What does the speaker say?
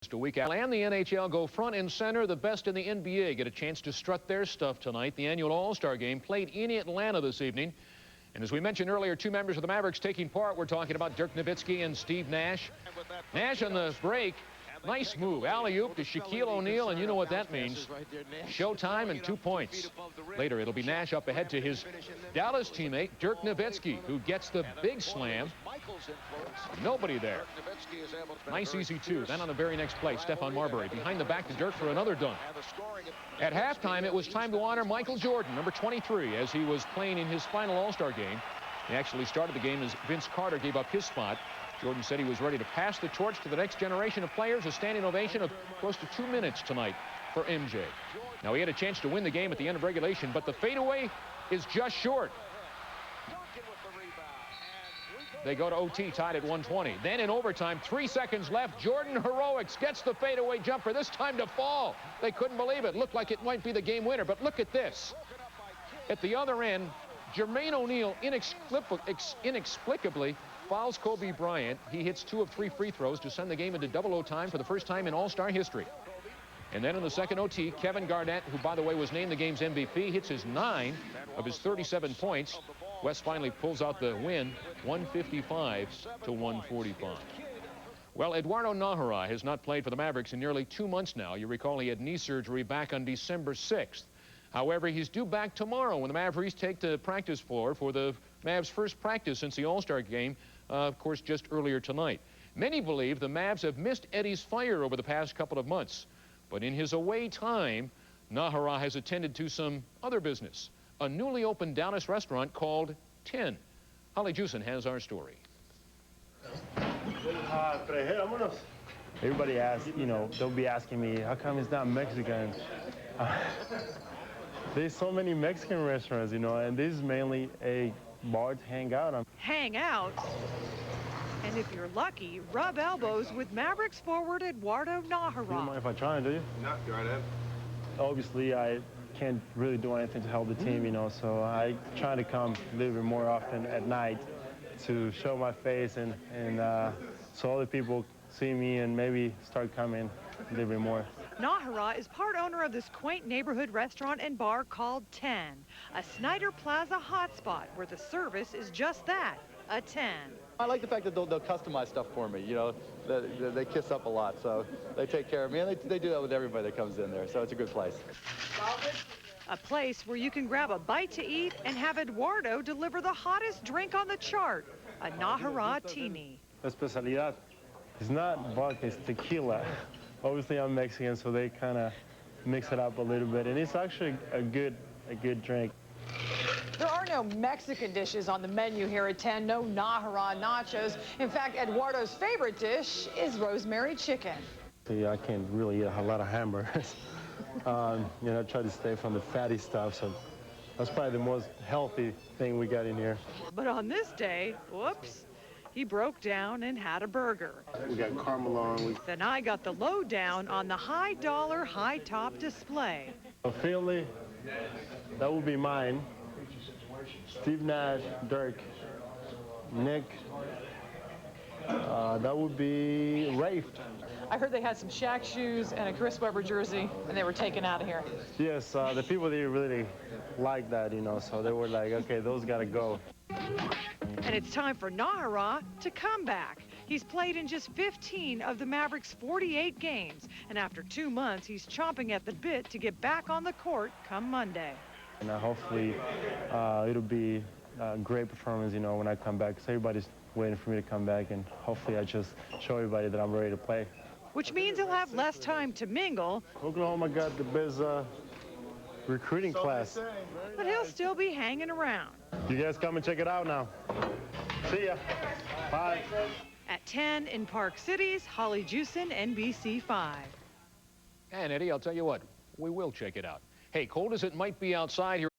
just a week out. And the NHL go front and center. The best in the NBA get a chance to strut their stuff tonight. The annual All-Star game played in Atlanta this evening. And as we mentioned earlier, two members of the Mavericks taking part. We're talking about Dirk Nowitzki and Steve Nash. Nash on the break. Nice move. Alley-oop to Shaquille O'Neal, and you know what that means. Showtime and 2 points. Later, it'll be Nash up ahead to his Dallas teammate, Dirk Nowitzki, who gets the big slam. Nobody there. Nice easy two. Then on the very next play, Stephon Marbury behind the back to Dirk for another dunk. At halftime, it was time to honor Michael Jordan, number 23, as he was playing in his final All-Star game. He actually started the game as Vince Carter gave up his spot. Jordan said he was ready to pass the torch to the next generation of players. A standing ovation of close to 2 minutes tonight for MJ. Now, he had a chance to win the game at the end of regulation, but the fadeaway is just short. They go to OT, tied at 120. Then in overtime, 3 seconds left. Jordan heroics gets the fadeaway jumper, this time to fall. They couldn't believe it. Looked like it might be the game winner, but look at this. At the other end, Jermaine O'Neal inexplicably fouls Kobe Bryant. He hits 2 of 3 free throws to send the game into double overtime for the first time in All-Star history. And then in the second OT, Kevin Garnett, who, by the way, was named the game's MVP, hits his 9 of his 37 points. West finally pulls out the win, 155 to 145. Well, Eduardo Nahara has not played for the Mavericks in nearly 2 months now. You recall he had knee surgery back on December 6th. However, he's due back tomorrow when the Mavericks take the practice floor for the Mavs' first practice since the All-Star game, of course, just earlier tonight. Many believe the Mavs have missed Eddie's fire over the past couple of months. But in his away time, Nahara has attended to some other business, a newly opened Dallas restaurant called TEN. Holly Jewson has our story. Everybody asks, you know, they'll be asking me, how come it's not Mexican? There's so many Mexican restaurants, you know, and this is mainly a bar to hang out on. Hang out? And if you're lucky, rub elbows with Mavericks forward Eduardo Nahara. You don't mind if I try, do you? No, go right ahead. Obviously, I can't really do anything to help the team, you know, so I try to come a little bit more often at night to show my face and so other people see me and maybe start coming a little bit more. Nahara is part owner of this quaint neighborhood restaurant and bar called TEN, a Snyder Plaza hotspot where the service is just that, a 10. I like the fact that they'll customize stuff for me. You know, they kiss up a lot, so they take care of me, and they do that with everybody that comes in there, so it's a good place. A place where you can grab a bite to eat and have Eduardo deliver the hottest drink on the chart, a Nahara Tini. The specialidad is not vodka, it's tequila. Obviously, I'm Mexican, so they kind of mix it up a little bit, and it's actually a good drink. There are no Mexican dishes on the menu here at TEN, no Nahara nachos. In fact, Eduardo's favorite dish is rosemary chicken. See, I can't really eat a lot of hamburgers. You know, I try to stay from the fatty stuff, so that's probably the most healthy thing we got in here. But on this day, whoops, he broke down and had a burger. We got caramel on. Then I got the lowdown on the high-dollar, high-top display. Finley, that would be mine. Steve Nash, Dirk, Nick, that would be Rafe. I heard they had some Shaq shoes and a Chris Webber jersey, and they were taken out of here. Yes, the people they really like that, you know, so they were like, okay, those gotta go. And it's time for Nahara to come back. He's played in just 15 of the Mavericks' 48 games, and after 2 months, he's chomping at the bit to get back on the court come Monday. And hopefully it'll be a great performance, you know, when I come back, because everybody's waiting for me to come back, and hopefully I just show everybody that I'm ready to play. Which means he'll have less time to mingle. Oklahoma got the best recruiting class. But he'll still be hanging around. You guys come and check it out now. See ya. Bye. At 10 in Park Cities, Holly Jewson, NBC5. And Eddie, I'll tell you what, we will check it out. Hey, cold as it might be outside here.